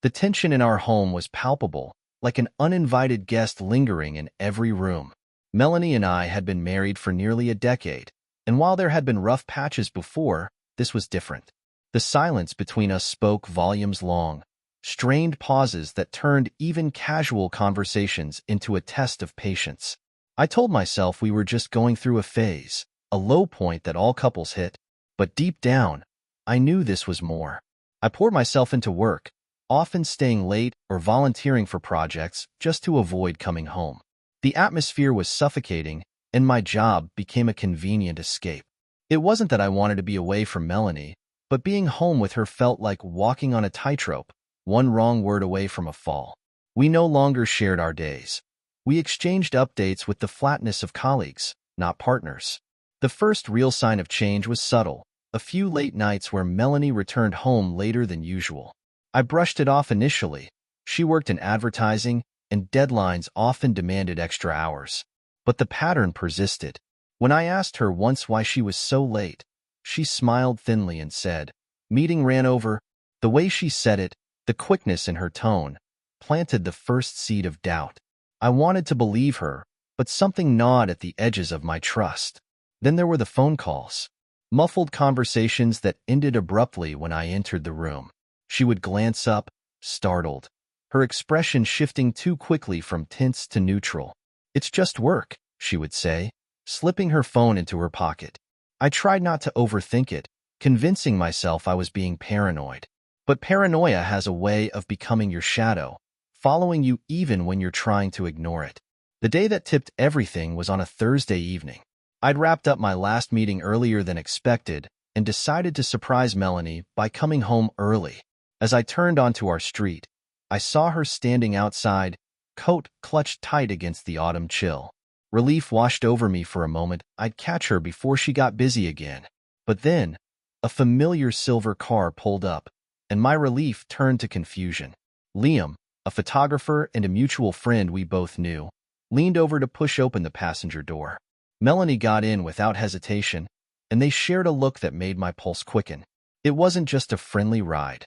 The tension in our home was palpable, like an uninvited guest lingering in every room. Melanie and I had been married for nearly a decade, and while there had been rough patches before, this was different. The silence between us spoke volumes long, strained pauses that turned even casual conversations into a test of patience. I told myself we were just going through a phase, a low point that all couples hit, but deep down, I knew this was more. I poured myself into work, often staying late or volunteering for projects just to avoid coming home. The atmosphere was suffocating, and my job became a convenient escape. It wasn't that I wanted to be away from Melanie, but being home with her felt like walking on a tightrope, one wrong word away from a fall. We no longer shared our days. We exchanged updates with the flatness of colleagues, not partners. The first real sign of change was subtle, a few late nights where Melanie returned home later than usual. I brushed it off initially. She worked in advertising, and deadlines often demanded extra hours. But the pattern persisted. When I asked her once why she was so late, she smiled thinly and said, "Meeting ran over." The way she said it, the quickness in her tone, planted the first seed of doubt. I wanted to believe her, but something gnawed at the edges of my trust. Then there were the phone calls. Muffled conversations that ended abruptly when I entered the room. She would glance up, startled, her expression shifting too quickly from tense to neutral. "It's just work," she would say, slipping her phone into her pocket. I tried not to overthink it, convincing myself I was being paranoid. But paranoia has a way of becoming your shadow, following you even when you're trying to ignore it. The day that tipped everything was on a Thursday evening. I'd wrapped up my last meeting earlier than expected and decided to surprise Melanie by coming home early. As I turned onto our street, I saw her standing outside, coat clutched tight against the autumn chill. Relief washed over me for a moment. I'd catch her before she got busy again. But then, a familiar silver car pulled up, and my relief turned to confusion. Liam, a photographer and a mutual friend we both knew, leaned over to push open the passenger door. Melanie got in without hesitation, and they shared a look that made my pulse quicken. It wasn't just a friendly ride.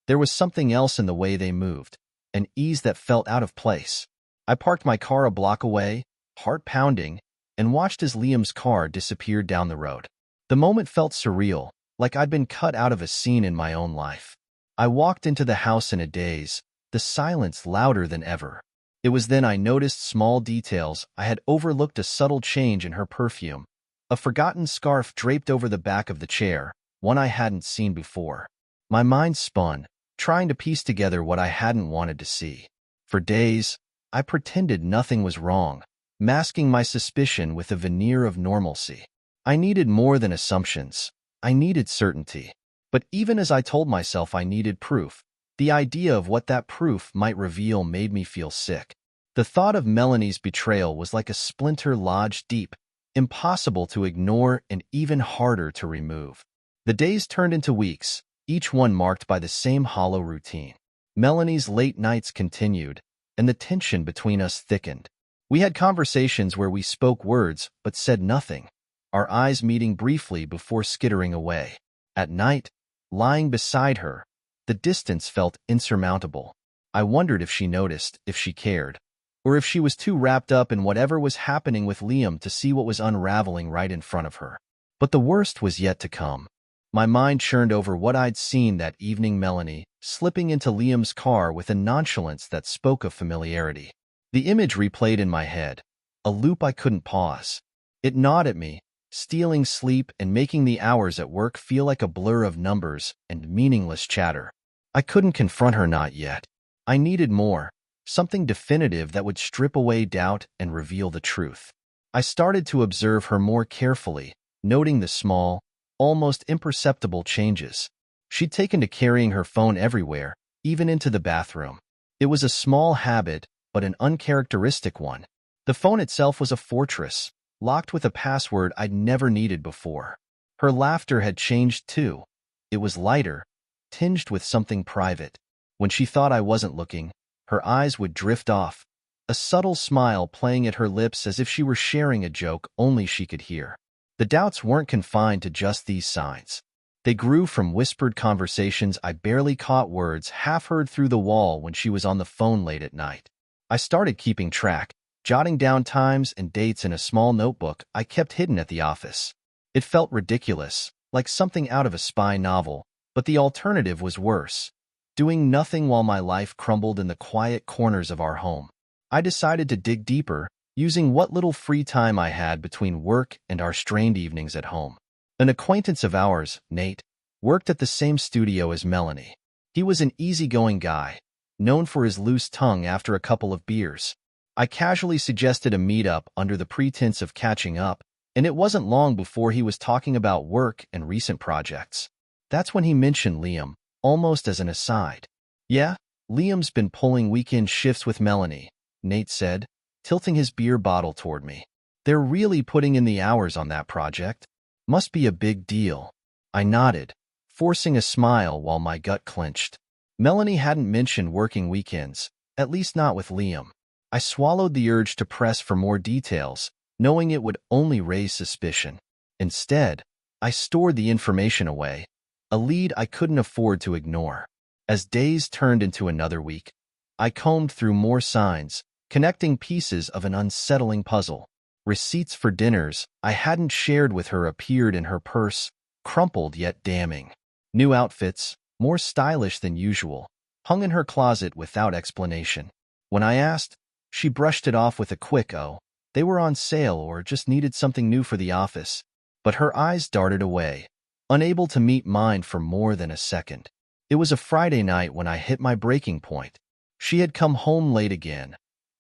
There was something else in the way they moved, an ease that felt out of place. I parked my car a block away, heart pounding, and watched as Liam's car disappeared down the road. The moment felt surreal, like I'd been cut out of a scene in my own life. I walked into the house in a daze, the silence louder than ever. It was then I noticed small details. I had overlooked a subtle change in her perfume, a forgotten scarf draped over the back of the chair, one I hadn't seen before. My mind spun, trying to piece together what I hadn't wanted to see. For days, I pretended nothing was wrong, masking my suspicion with a veneer of normalcy. I needed more than assumptions. I needed certainty. But even as I told myself I needed proof, the idea of what that proof might reveal made me feel sick. The thought of Melanie's betrayal was like a splinter lodged deep, impossible to ignore and even harder to remove. The days turned into weeks, each one marked by the same hollow routine. Melanie's late nights continued, and the tension between us thickened. We had conversations where we spoke words but said nothing, our eyes meeting briefly before skittering away. At night, lying beside her, the distance felt insurmountable. I wondered if she noticed, if she cared, or if she was too wrapped up in whatever was happening with Liam to see what was unraveling right in front of her. But the worst was yet to come. My mind churned over what I'd seen that evening: Melanie slipping into Liam's car with a nonchalance that spoke of familiarity. The image replayed in my head, a loop I couldn't pause. It gnawed at me, stealing sleep and making the hours at work feel like a blur of numbers and meaningless chatter. I couldn't confront her, not yet. I needed more, something definitive that would strip away doubt and reveal the truth. I started to observe her more carefully, noting the small, almost imperceptible changes. She'd taken to carrying her phone everywhere, even into the bathroom. It was a small habit, but an uncharacteristic one. The phone itself was a fortress, locked with a password I'd never needed before. Her laughter had changed too. It was lighter, tinged with something private. When she thought I wasn't looking, her eyes would drift off, a subtle smile playing at her lips as if she were sharing a joke only she could hear. The doubts weren't confined to just these signs. They grew from whispered conversations I barely caught words half heard through the wall when she was on the phone late at night. I started keeping track, jotting down times and dates in a small notebook I kept hidden at the office. It felt ridiculous, like something out of a spy novel, but the alternative was worse. Doing nothing while my life crumbled in the quiet corners of our home. I decided to dig deeper, using what little free time I had between work and our strained evenings at home. An acquaintance of ours, Nate, worked at the same studio as Melanie. He was an easygoing guy, known for his loose tongue after a couple of beers. I casually suggested a meetup under the pretense of catching up, and it wasn't long before he was talking about work and recent projects. That's when he mentioned Liam, almost as an aside. "Yeah, Liam's been pulling weekend shifts with Melanie," Nate said, tilting his beer bottle toward me. "They're really putting in the hours on that project. Must be a big deal." I nodded, forcing a smile while my gut clenched. Melanie hadn't mentioned working weekends, at least not with Liam. I swallowed the urge to press for more details, knowing it would only raise suspicion. Instead, I stored the information away, a lead I couldn't afford to ignore. As days turned into another week, I combed through more signs, connecting pieces of an unsettling puzzle. Receipts for dinners I hadn't shared with her appeared in her purse, crumpled yet damning. New outfits, more stylish than usual, hung in her closet without explanation. When I asked, she brushed it off with a quick "oh, they were on sale or just needed something new for the office." But her eyes darted away, unable to meet mine for more than a second. It was a Friday night when I hit my breaking point. She had come home late again,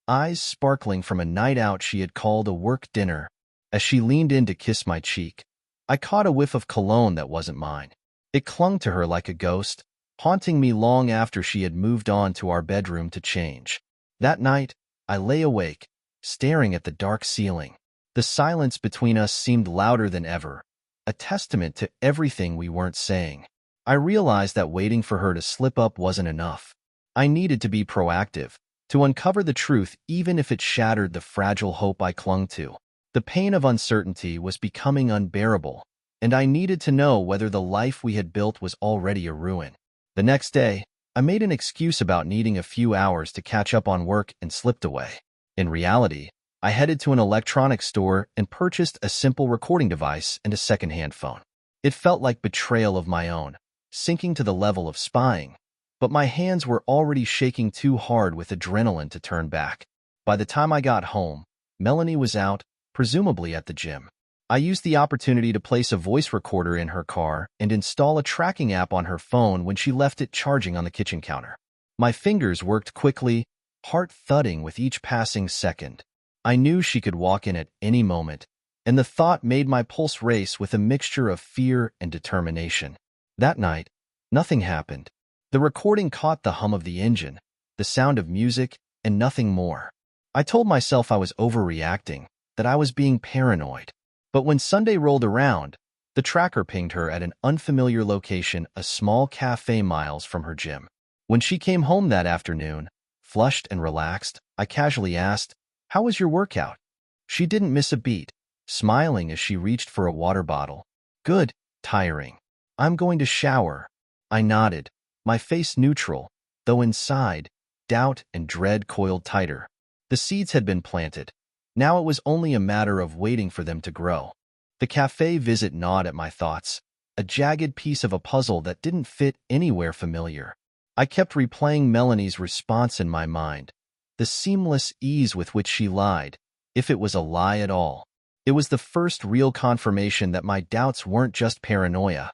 eyes sparkling from a night out she had called a work dinner. As she leaned in to kiss my cheek, I caught a whiff of cologne that wasn't mine. It clung to her like a ghost, haunting me long after she had moved on to our bedroom to change. That night, I lay awake, staring at the dark ceiling. The silence between us seemed louder than ever, a testament to everything we weren't saying. I realized that waiting for her to slip up wasn't enough. I needed to be proactive, to uncover the truth even if it shattered the fragile hope I clung to. The pain of uncertainty was becoming unbearable, and I needed to know whether the life we had built was already a ruin. The next day, I made an excuse about needing a few hours to catch up on work and slipped away. In reality, I headed to an electronics store and purchased a simple recording device and a secondhand phone. It felt like betrayal of my own, sinking to the level of spying, but my hands were already shaking too hard with adrenaline to turn back. By the time I got home, Melanie was out, presumably at the gym. I used the opportunity to place a voice recorder in her car and install a tracking app on her phone when she left it charging on the kitchen counter. My fingers worked quickly, heart thudding with each passing second. I knew she could walk in at any moment, and the thought made my pulse race with a mixture of fear and determination. That night, nothing happened. The recording caught the hum of the engine, the sound of music, and nothing more. I told myself I was overreacting, that I was being paranoid. But when Sunday rolled around, the tracker pinged her at an unfamiliar location a small cafe miles from her gym. When she came home that afternoon, flushed and relaxed, I casually asked, "How was your workout?" She didn't miss a beat, smiling as she reached for a water bottle. "Good, tiring. I'm going to shower." I nodded, my face neutral, though inside, doubt and dread coiled tighter. The seeds had been planted. Now it was only a matter of waiting for them to grow. The cafe visit gnawed at my thoughts, a jagged piece of a puzzle that didn't fit anywhere familiar. I kept replaying Melanie's response in my mind, the seamless ease with which she lied, if it was a lie at all. It was the first real confirmation that my doubts weren't just paranoia.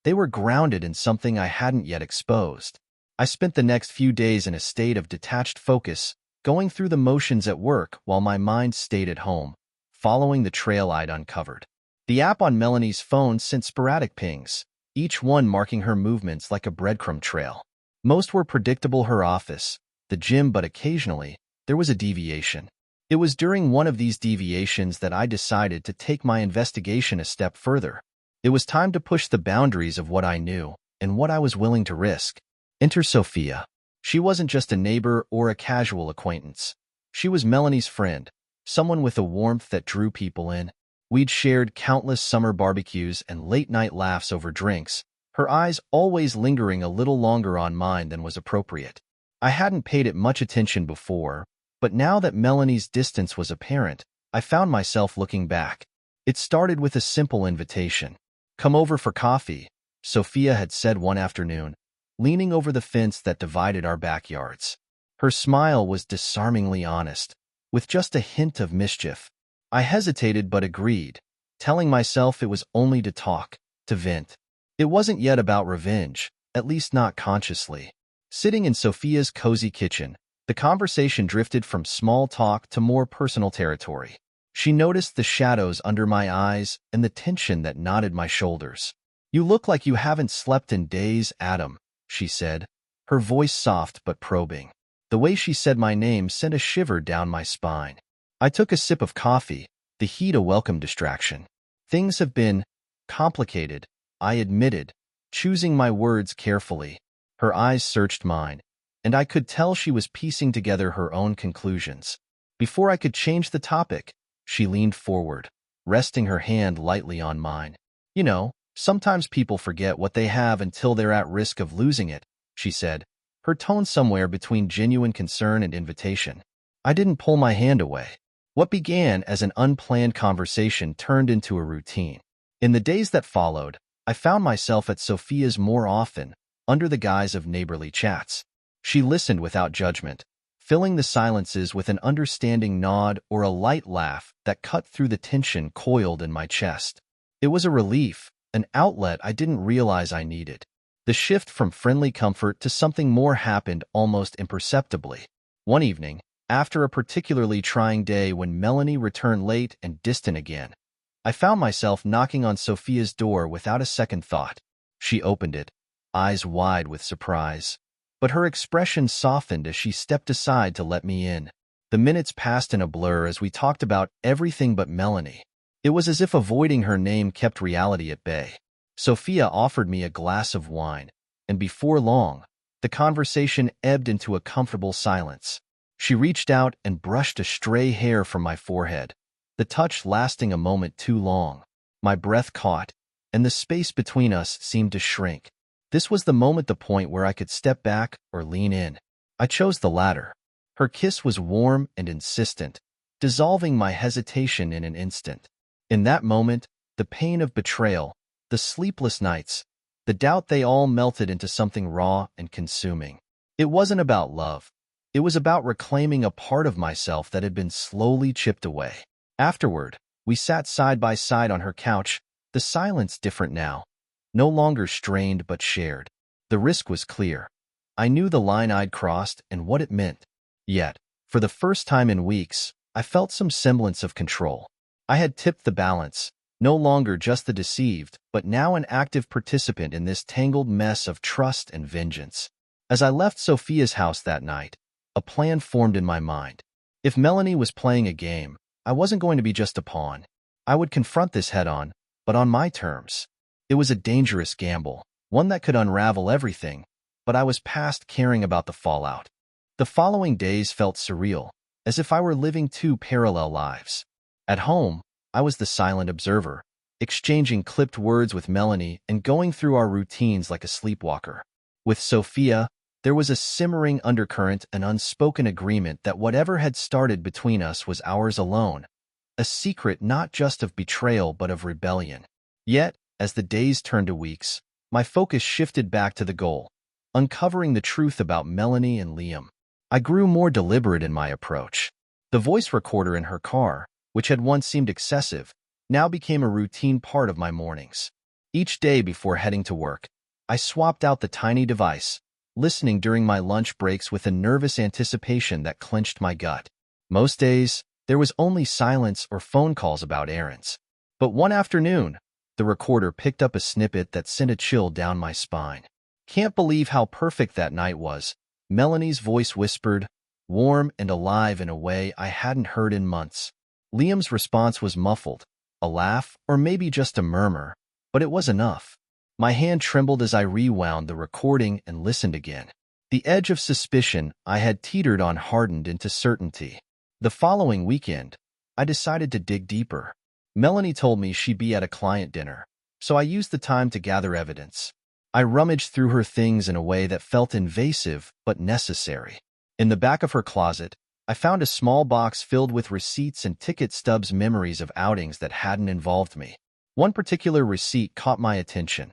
They were grounded in something I hadn't yet exposed. I spent the next few days in a state of detached focus, going through the motions at work while my mind stayed at home, following the trail I'd uncovered. The app on Melanie's phone sent sporadic pings, each one marking her movements like a breadcrumb trail. Most were predictable: her office, the gym, but occasionally, there was a deviation. It was during one of these deviations that I decided to take my investigation a step further. It was time to push the boundaries of what I knew and what I was willing to risk. Enter Sophia. She wasn't just a neighbor or a casual acquaintance. She was Melanie's friend, someone with a warmth that drew people in. We'd shared countless summer barbecues and late-night laughs over drinks, her eyes always lingering a little longer on mine than was appropriate. I hadn't paid it much attention before, but now that Melanie's distance was apparent, I found myself looking back. It started with a simple invitation. "Come over for coffee," Sophia had said one afternoon, leaning over the fence that divided our backyards. Her smile was disarmingly honest, with just a hint of mischief. I hesitated but agreed, telling myself it was only to talk, to vent. It wasn't yet about revenge, at least not consciously. Sitting in Sophia's cozy kitchen, the conversation drifted from small talk to more personal territory. She noticed the shadows under my eyes and the tension that knotted my shoulders. "You look like you haven't slept in days, Adam," she said, her voice soft but probing. The way she said my name sent a shiver down my spine. I took a sip of coffee, the heat a welcome distraction. "Things have been complicated," I admitted, choosing my words carefully. Her eyes searched mine, and I could tell she was piecing together her own conclusions. Before I could change the topic, she leaned forward, resting her hand lightly on mine. "You know, sometimes people forget what they have until they're at risk of losing it," she said, her tone somewhere between genuine concern and invitation. I didn't pull my hand away. What began as an unplanned conversation turned into a routine. In the days that followed, I found myself at Sophia's more often, under the guise of neighborly chats. She listened without judgment, filling the silences with an understanding nod or a light laugh that cut through the tension coiled in my chest. It was a relief, an outlet I didn't realize I needed. The shift from friendly comfort to something more happened almost imperceptibly. One evening, after a particularly trying day when Melanie returned late and distant again, I found myself knocking on Sophia's door without a second thought. She opened it, eyes wide with surprise, but her expression softened as she stepped aside to let me in. The minutes passed in a blur as we talked about everything but Melanie. It was as if avoiding her name kept reality at bay. Sophia offered me a glass of wine, and before long, the conversation ebbed into a comfortable silence. She reached out and brushed a stray hair from my forehead, the touch lasting a moment too long. My breath caught, and the space between us seemed to shrink. This was the point where I could step back or lean in. I chose the latter. Her kiss was warm and insistent, dissolving my hesitation in an instant. In that moment, the pain of betrayal, the sleepless nights, the doubt, they all melted into something raw and consuming. It wasn't about love. It was about reclaiming a part of myself that had been slowly chipped away. Afterward, we sat side by side on her couch, the silence different now, no longer strained but shared. The risk was clear. I knew the line I'd crossed and what it meant. Yet, for the first time in weeks, I felt some semblance of control. I had tipped the balance, no longer just the deceived, but now an active participant in this tangled mess of trust and vengeance. As I left Sophia's house that night, a plan formed in my mind. If Melanie was playing a game, I wasn't going to be just a pawn. I would confront this head-on, but on my terms. It was a dangerous gamble, one that could unravel everything, but I was past caring about the fallout. The following days felt surreal, as if I were living two parallel lives. At home, I was the silent observer, exchanging clipped words with Melanie and going through our routines like a sleepwalker. With Sophia, there was a simmering undercurrent, an unspoken agreement that whatever had started between us was ours alone, a secret not just of betrayal but of rebellion. Yet, as the days turned to weeks, my focus shifted back to the goal, uncovering the truth about Melanie and Liam. I grew more deliberate in my approach. The voice recorder in her car, which had once seemed excessive, now became a routine part of my mornings. Each day before heading to work, I swapped out the tiny device, listening during my lunch breaks with a nervous anticipation that clenched my gut. Most days, there was only silence or phone calls about errands. But one afternoon, the recorder picked up a snippet that sent a chill down my spine. "Can't believe how perfect that night was," Melanie's voice whispered, warm and alive in a way I hadn't heard in months. Liam's response was muffled, a laugh or maybe just a murmur, but it was enough. My hand trembled as I rewound the recording and listened again. The edge of suspicion I had teetered on hardened into certainty. The following weekend, I decided to dig deeper. Melanie told me she'd be at a client dinner, so I used the time to gather evidence. I rummaged through her things in a way that felt invasive but necessary. In the back of her closet, I found a small box filled with receipts and ticket stubs, memories of outings that hadn't involved me. One particular receipt caught my attention.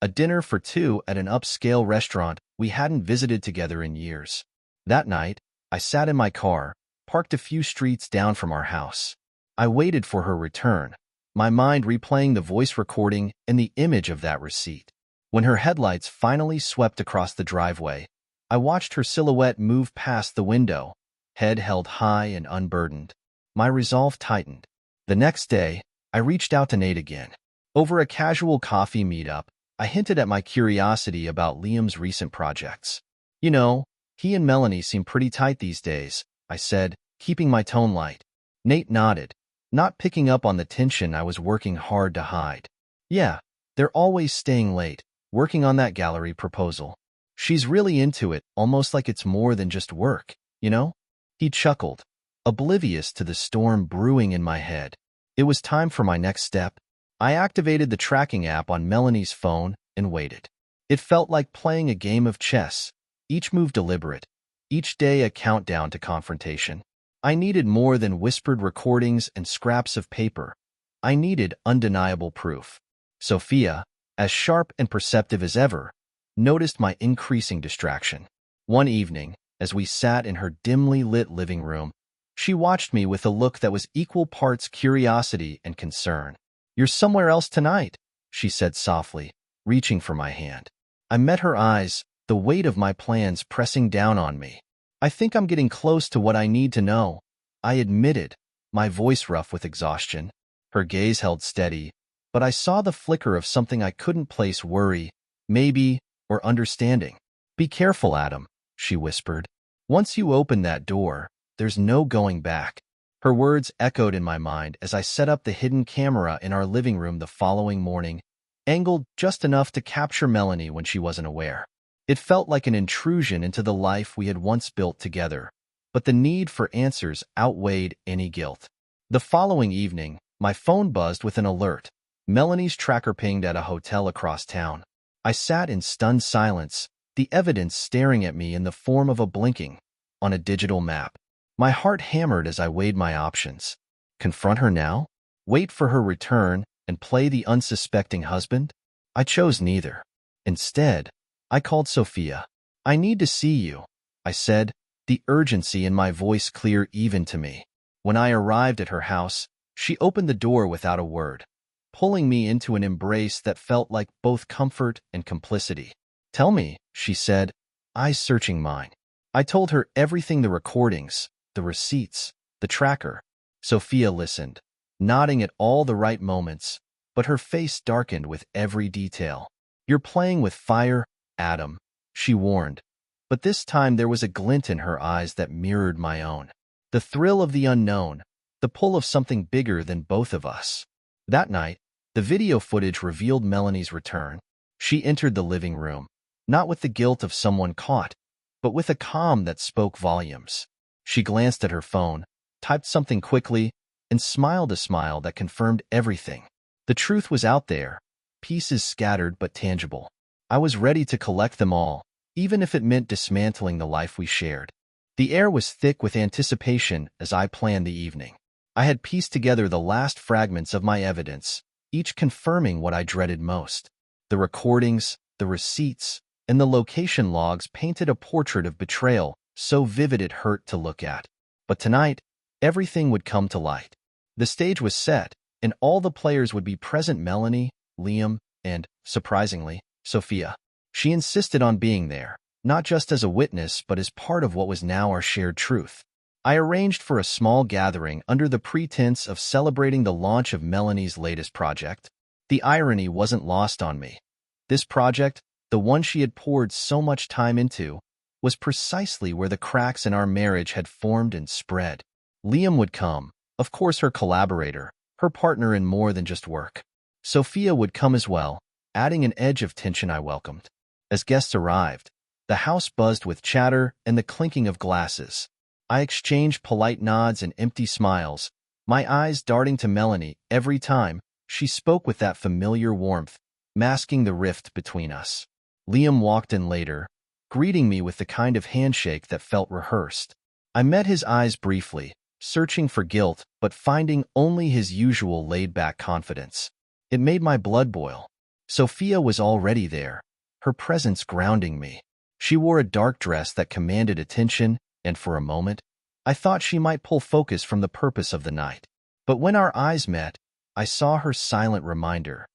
A dinner for two at an upscale restaurant we hadn't visited together in years. That night, I sat in my car, parked a few streets down from our house. I waited for her return, my mind replaying the voice recording and the image of that receipt. When her headlights finally swept across the driveway, I watched her silhouette move past the window, head held high and unburdened. My resolve tightened. The next day, I reached out to Nate again. Over a casual coffee meetup, I hinted at my curiosity about Liam's recent projects. You know, he and Melanie seem pretty tight these days, I said, keeping my tone light. Nate nodded, not picking up on the tension I was working hard to hide. Yeah, they're always staying late, working on that gallery proposal. She's really into it, almost like it's more than just work, you know? He chuckled, oblivious to the storm brewing in my head. It was time for my next step. I activated the tracking app on Melanie's phone and waited. It felt like playing a game of chess, each move deliberate, each day a countdown to confrontation. I needed more than whispered recordings and scraps of paper. I needed undeniable proof. Sophia, as sharp and perceptive as ever, noticed my increasing distraction. One evening, as we sat in her dimly lit living room, she watched me with a look that was equal parts curiosity and concern. "You're somewhere else tonight," she said softly, reaching for my hand. I met her eyes, the weight of my plans pressing down on me. "I think I'm getting close to what I need to know," I admitted, my voice rough with exhaustion. Her gaze held steady, but I saw the flicker of something I couldn't place: worry, maybe, or understanding. "Be careful, Adam," she whispered. "Once you open that door, there's no going back." Her words echoed in my mind as I set up the hidden camera in our living room the following morning, angled just enough to capture Melanie when she wasn't aware. It felt like an intrusion into the life we had once built together, but the need for answers outweighed any guilt. The following evening, my phone buzzed with an alert. Melanie's tracker pinged at a hotel across town. I sat in stunned silence, the evidence staring at me in the form of a blinking on a digital map. My heart hammered as I weighed my options. Confront her now? Wait for her return and play the unsuspecting husband? I chose neither. Instead, I called Sophia. "I need to see you," I said, the urgency in my voice clear even to me. When I arrived at her house, she opened the door without a word, pulling me into an embrace that felt like both comfort and complicity. "Tell me," she said, eyes searching mine. I told her everything: the recordings, the receipts, the tracker. Sophia listened, nodding at all the right moments, but her face darkened with every detail. "You're playing with fire, Adam," she warned, but this time there was a glint in her eyes that mirrored my own. The thrill of the unknown, the pull of something bigger than both of us. That night, the video footage revealed Melanie's return. She entered the living room, not with the guilt of someone caught, but with a calm that spoke volumes. She glanced at her phone, typed something quickly, and smiled a smile that confirmed everything. The truth was out there, pieces scattered but tangible. I was ready to collect them all, even if it meant dismantling the life we shared. The air was thick with anticipation as I planned the evening. I had pieced together the last fragments of my evidence, each confirming what I dreaded most. The recordings, the receipts, and the location logs painted a portrait of betrayal so vivid it hurt to look at. But tonight, everything would come to light. The stage was set, and all the players would be present: Melanie, Liam, and, surprisingly, Sophia. She insisted on being there, not just as a witness but as part of what was now our shared truth. I arranged for a small gathering under the pretense of celebrating the launch of Melanie's latest project. The irony wasn't lost on me. This project, the one she had poured so much time into, was precisely where the cracks in our marriage had formed and spread. Liam would come, of course, her collaborator, her partner in more than just work. Sophia would come as well, adding an edge of tension I welcomed. As guests arrived, the house buzzed with chatter and the clinking of glasses. I exchanged polite nods and empty smiles, my eyes darting to Melanie every time she spoke with that familiar warmth, masking the rift between us. Liam walked in later, greeting me with the kind of handshake that felt rehearsed. I met his eyes briefly, searching for guilt but finding only his usual laid-back confidence. It made my blood boil. Sophia was already there, her presence grounding me. She wore a dark dress that commanded attention, and for a moment, I thought she might pull focus from the purpose of the night. But when our eyes met, I saw her silent reminder.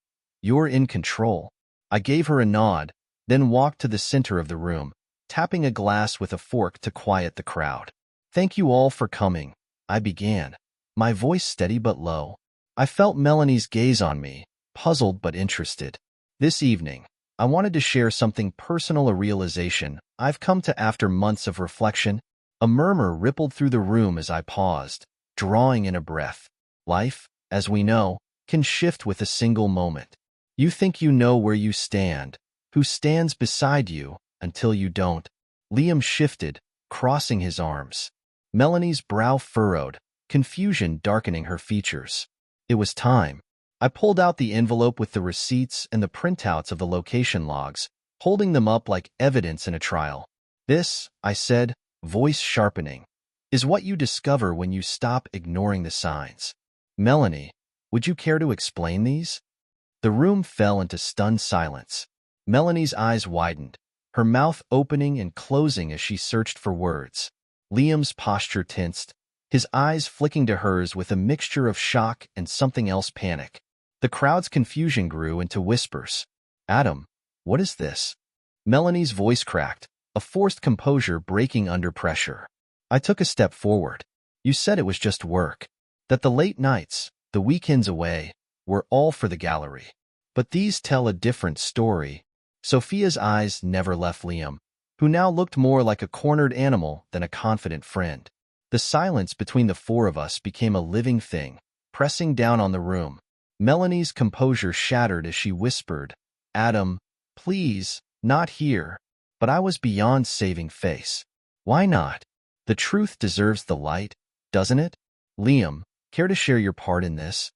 "You're in control." I gave her a nod, then walked to the center of the room, tapping a glass with a fork to quiet the crowd. "Thank you all for coming," I began, my voice steady but low. I felt Melanie's gaze on me, puzzled but interested. "This evening, I wanted to share something personal, a realization I've come to after months of reflection." A murmur rippled through the room as I paused, drawing in a breath. Life, as we know, can shift with a single moment. You think you know where you stand, who stands beside you, until you don't. Liam shifted, crossing his arms. Melanie's brow furrowed, confusion darkening her features. It was time. I pulled out the envelope with the receipts and the printouts of the location logs, holding them up like evidence in a trial. "This," I said, voice sharpening, "is what you discover when you stop ignoring the signs." "Melanie, would you care to explain these?" The room fell into stunned silence. Melanie's eyes widened, her mouth opening and closing as she searched for words. Liam's posture tensed, his eyes flicking to hers with a mixture of shock and something else, panic. The crowd's confusion grew into whispers. "Adam, what is this?" Melanie's voice cracked, a forced composure breaking under pressure. I took a step forward. "You said it was just work, that the late nights, the weekends away, were all for the gallery. But these tell a different story." Sophia's eyes never left Liam, who now looked more like a cornered animal than a confident friend. The silence between the four of us became a living thing, pressing down on the room. Melanie's composure shattered as she whispered, "Adam, please, not here." But I was beyond saving face. "Why not? The truth deserves the light, doesn't it? Liam, care to share your part in this?"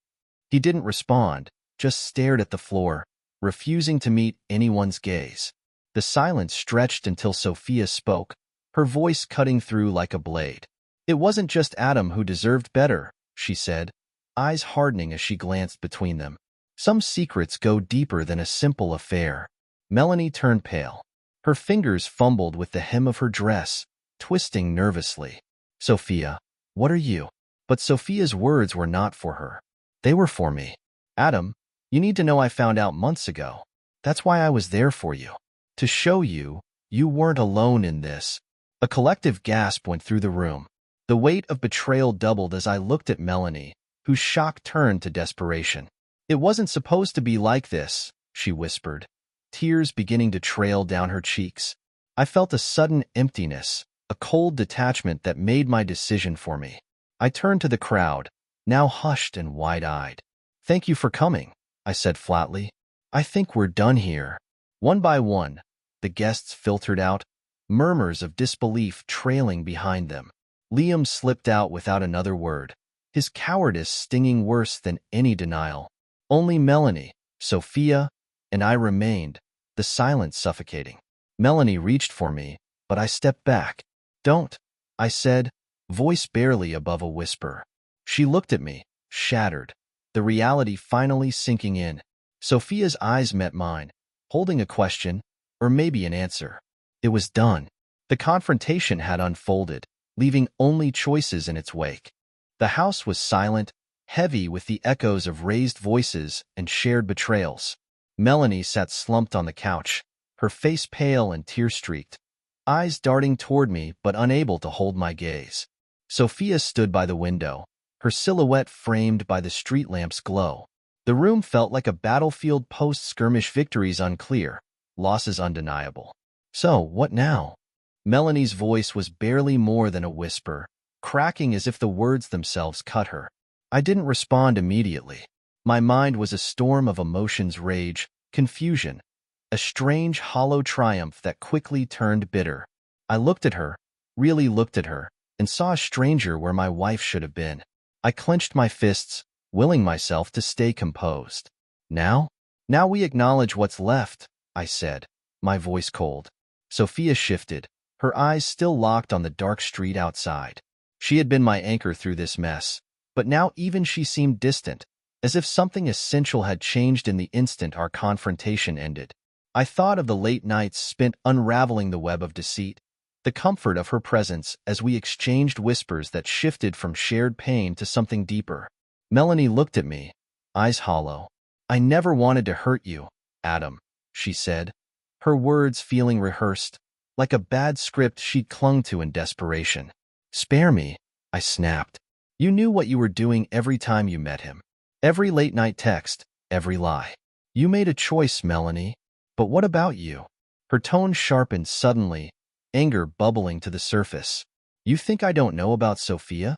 He didn't respond, just stared at the floor, refusing to meet anyone's gaze. The silence stretched until Sophia spoke, her voice cutting through like a blade. "It wasn't just Adam who deserved better," she said, eyes hardening as she glanced between them. "Some secrets go deeper than a simple affair." Melanie turned pale. Her fingers fumbled with the hem of her dress, twisting nervously. "Sophia, what are you?" But Sophia's words were not for her. They were for me. "Adam, you need to know I found out months ago. That's why I was there for you. To show you, you weren't alone in this." A collective gasp went through the room. The weight of betrayal doubled as I looked at Melanie, whose shock turned to desperation. "It wasn't supposed to be like this," she whispered, tears beginning to trail down her cheeks. I felt a sudden emptiness, a cold detachment that made my decision for me. I turned to the crowd, now hushed and wide-eyed. "Thank you for coming," I said flatly. "I think we're done here." One by one, the guests filtered out, murmurs of disbelief trailing behind them. Liam slipped out without another word, his cowardice stinging worse than any denial. Only Melanie, Sophia, and I remained, the silence suffocating. Melanie reached for me, but I stepped back. "Don't," I said, voice barely above a whisper. She looked at me, shattered, the reality finally sinking in. Sophia's eyes met mine, holding a question, or maybe an answer. It was done. The confrontation had unfolded, leaving only choices in its wake. The house was silent, heavy with the echoes of raised voices and shared betrayals. Melanie sat slumped on the couch, her face pale and tear-streaked, eyes darting toward me but unable to hold my gaze. Sophia stood by the window, her silhouette framed by the street lamp's glow. The room felt like a battlefield post-skirmish, victories unclear, losses undeniable. "So, what now?" Melanie's voice was barely more than a whisper, cracking as if the words themselves cut her. I didn't respond immediately. My mind was a storm of emotions, rage, confusion, a strange, hollow triumph that quickly turned bitter. I looked at her, really looked at her, and saw a stranger where my wife should have been. I clenched my fists, willing myself to stay composed. "Now? Now we acknowledge what's left," I said, my voice cold. Sophia shifted, her eyes still locked on the dark street outside. She had been my anchor through this mess, but now even she seemed distant, as if something essential had changed in the instant our confrontation ended. I thought of the late nights spent unraveling the web of deceit, the comfort of her presence as we exchanged whispers that shifted from shared pain to something deeper. Melanie looked at me, eyes hollow. "I never wanted to hurt you, Adam," she said, her words feeling rehearsed, like a bad script she'd clung to in desperation. "Spare me," I snapped. "You knew what you were doing every time you met him. Every late-night text, every lie. You made a choice, Melanie. But what about you?" Her tone sharpened suddenly, anger bubbling to the surface. "You think I don't know about Sophia?"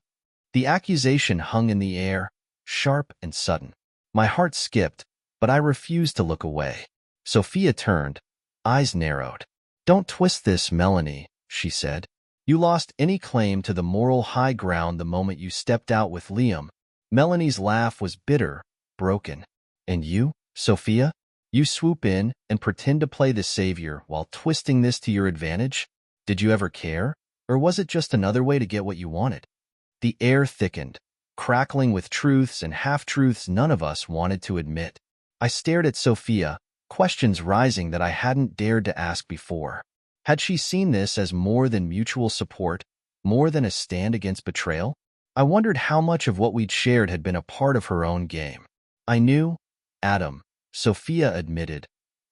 The accusation hung in the air, sharp and sudden. My heart skipped, but I refused to look away. Sophia turned, eyes narrowed. "Don't twist this, Melanie," she said. "You lost any claim to the moral high ground the moment you stepped out with Liam." Melanie's laugh was bitter, broken. "And you, Sophia? You swoop in and pretend to play the savior while twisting this to your advantage? Did you ever care? Or was it just another way to get what you wanted?" The air thickened, crackling with truths and half-truths none of us wanted to admit. I stared at Sophia, questions rising that I hadn't dared to ask before. Had she seen this as more than mutual support, more than a stand against betrayal? I wondered how much of what we'd shared had been a part of her own game. "I knew, Adam," Sophia admitted,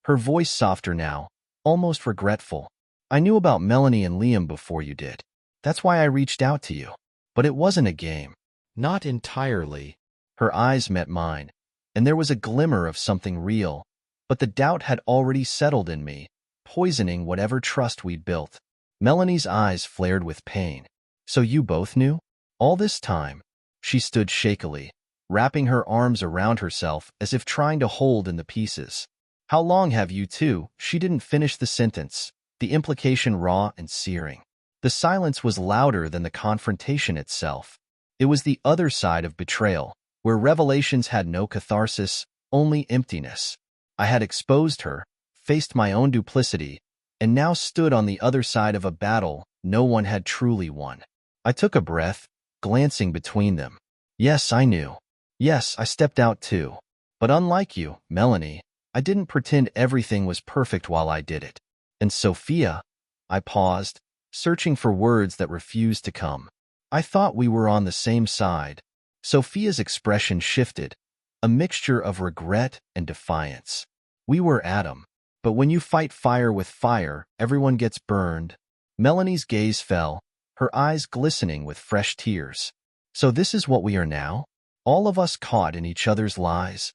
her voice softer now, almost regretful. "I knew about Melanie and Liam before you did. That's why I reached out to you. But it wasn't a game." "Not entirely." Her eyes met mine, and there was a glimmer of something real, but the doubt had already settled in me, poisoning whatever trust we'd built. Melanie's eyes flared with pain. "So you both knew? All this time?" She stood shakily, wrapping her arms around herself as if trying to hold in the pieces. "How long have you two?" She didn't finish the sentence, the implication raw and searing. The silence was louder than the confrontation itself. It was the other side of betrayal, where revelations had no catharsis, only emptiness. I had exposed her, faced my own duplicity, and now stood on the other side of a battle no one had truly won. I took a breath, glancing between them. "Yes, I knew. Yes, I stepped out too. But unlike you, Melanie, I didn't pretend everything was perfect while I did it. And Sophia," I paused, searching for words that refused to come. "I thought we were on the same side." Sophia's expression shifted, a mixture of regret and defiance. "We were, Adam. But when you fight fire with fire, everyone gets burned." Melanie's gaze fell, her eyes glistening with fresh tears. "So this is what we are now? All of us caught in each other's lies?"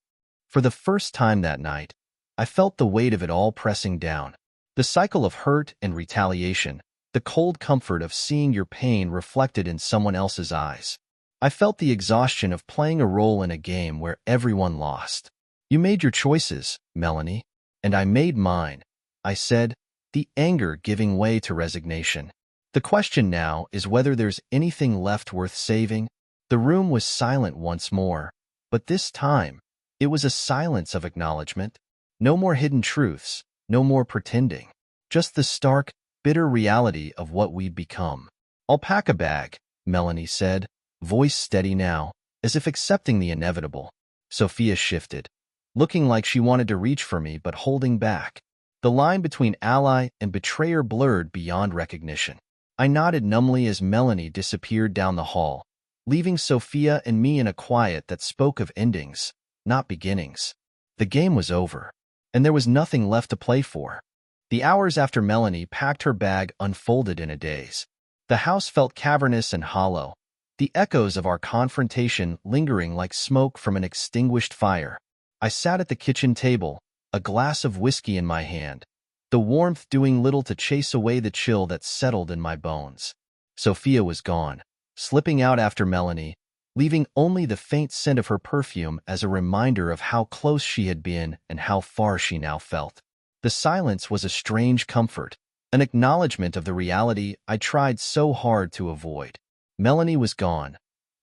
For the first time that night, I felt the weight of it all pressing down. The cycle of hurt and retaliation, the cold comfort of seeing your pain reflected in someone else's eyes. I felt the exhaustion of playing a role in a game where everyone lost. "You made your choices, Melanie, and I made mine," I said, the anger giving way to resignation. "The question now is whether there's anything left worth saving." The room was silent once more, but this time, it was a silence of acknowledgement. No more hidden truths, no more pretending. Just the stark, bitter reality of what we'd become. "I'll pack a bag," Melanie said, voice steady now, as if accepting the inevitable. Sophia shifted, looking like she wanted to reach for me but holding back. The line between ally and betrayer blurred beyond recognition. I nodded numbly as Melanie disappeared down the hall, leaving Sophia and me in a quiet that spoke of endings, not beginnings. The game was over, and there was nothing left to play for. The hours after Melanie packed her bag unfolded in a daze. The house felt cavernous and hollow, the echoes of our confrontation lingering like smoke from an extinguished fire. I sat at the kitchen table, a glass of whiskey in my hand, the warmth doing little to chase away the chill that settled in my bones. Sophia was gone, slipping out after Melanie, leaving only the faint scent of her perfume as a reminder of how close she had been and how far she now felt. The silence was a strange comfort, an acknowledgement of the reality I tried so hard to avoid. Melanie was gone.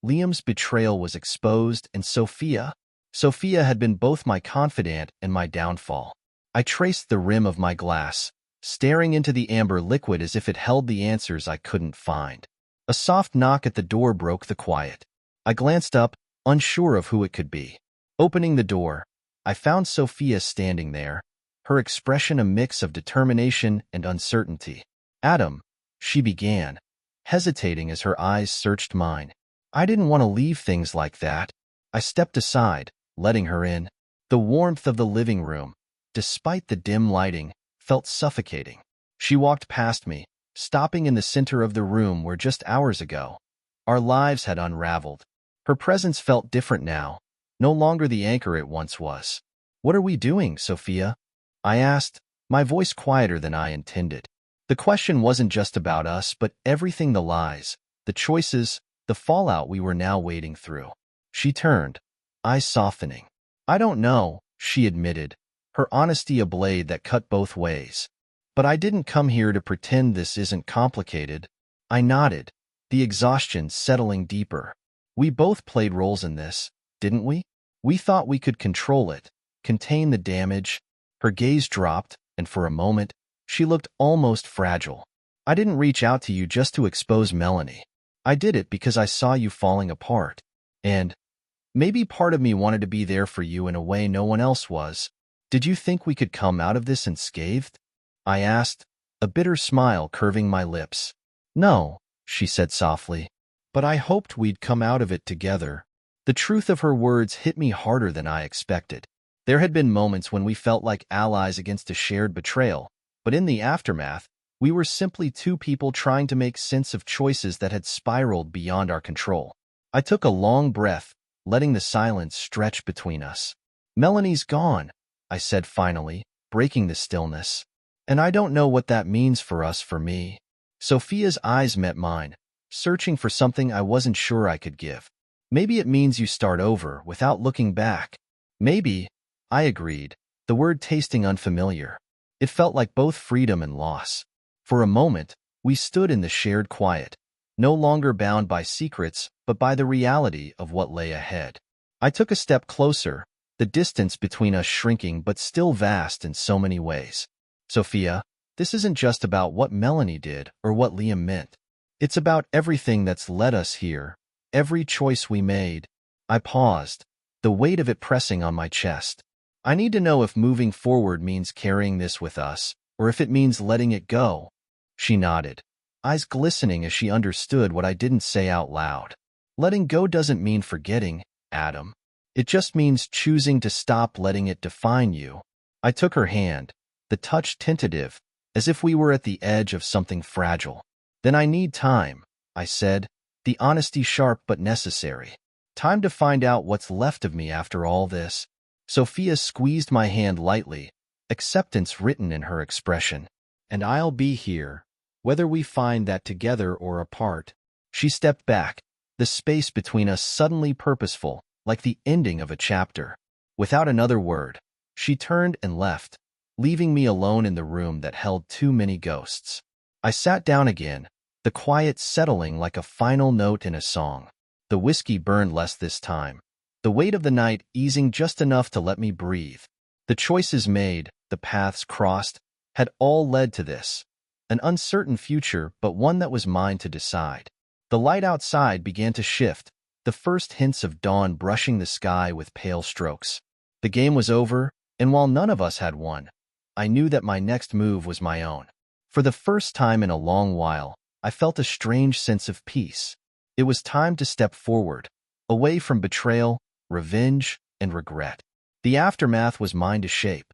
Liam's betrayal was exposed, and Sophia had been both my confidant and my downfall. I traced the rim of my glass, staring into the amber liquid as if it held the answers I couldn't find. A soft knock at the door broke the quiet. I glanced up, unsure of who it could be. Opening the door, I found Sophia standing there, her expression a mix of determination and uncertainty. "Adam," she began, hesitating as her eyes searched mine. I didn't want to leave things like that. I stepped aside, letting her in. The warmth of the living room, despite the dim lighting, felt suffocating. She walked past me, stopping in the center of the room where just hours ago, our lives had unraveled. Her presence felt different now, no longer the anchor it once was. "What are we doing, Sophia?" I asked, my voice quieter than I intended. The question wasn't just about us, but everything, the lies, the choices, the fallout we were now wading through. She turned, eyes softening. "I don't know," she admitted, her honesty a blade that cut both ways. "But I didn't come here to pretend this isn't complicated." I nodded, the exhaustion settling deeper. "We both played roles in this, didn't we? We thought we could control it, contain the damage." Her gaze dropped, and for a moment, she looked almost fragile. "I didn't reach out to you just to expose Melanie. I did it because I saw you falling apart. And maybe part of me wanted to be there for you in a way no one else was. Did you think we could come out of this unscathed?" I asked, a bitter smile curving my lips. "No," she said softly, "but I hoped we'd come out of it together." The truth of her words hit me harder than I expected. There had been moments when we felt like allies against a shared betrayal, but in the aftermath, we were simply two people trying to make sense of choices that had spiraled beyond our control. I took a long breath, letting the silence stretch between us. "Melanie's gone," I said finally, breaking the stillness. "And I don't know what that means for us, for me." Sophia's eyes met mine, searching for something I wasn't sure I could give. "Maybe it means you start over, without looking back." "Maybe," I agreed, the word tasting unfamiliar. It felt like both freedom and loss. For a moment, we stood in the shared quiet, no longer bound by secrets, but by the reality of what lay ahead. I took a step closer, the distance between us shrinking but still vast in so many ways. "Sophia, this isn't just about what Melanie did or what Liam meant. It's about everything that's led us here, every choice we made." I paused, the weight of it pressing on my chest. "I need to know if moving forward means carrying this with us, or if it means letting it go." She nodded, eyes glistening as she understood what I didn't say out loud. "Letting go doesn't mean forgetting, Adam. It just means choosing to stop letting it define you." I took her hand, the touch tentative, as if we were at the edge of something fragile. "Then I need time," I said, the honesty sharp but necessary. "Time to find out what's left of me after all this." Sophia squeezed my hand lightly, acceptance written in her expression. "And I'll be here, whether we find that together or apart." She stepped back, the space between us suddenly purposeful, like the ending of a chapter. Without another word, she turned and left, leaving me alone in the room that held too many ghosts. I sat down again, the quiet settling like a final note in a song. The whiskey burned less this time, the weight of the night easing just enough to let me breathe. The choices made, the paths crossed, had all led to this. An uncertain future, but one that was mine to decide. The light outside began to shift, the first hints of dawn brushing the sky with pale strokes. The game was over, and while none of us had won, I knew that my next move was my own. For the first time in a long while, I felt a strange sense of peace. It was time to step forward, away from betrayal, revenge, and regret. The aftermath was mine to shape,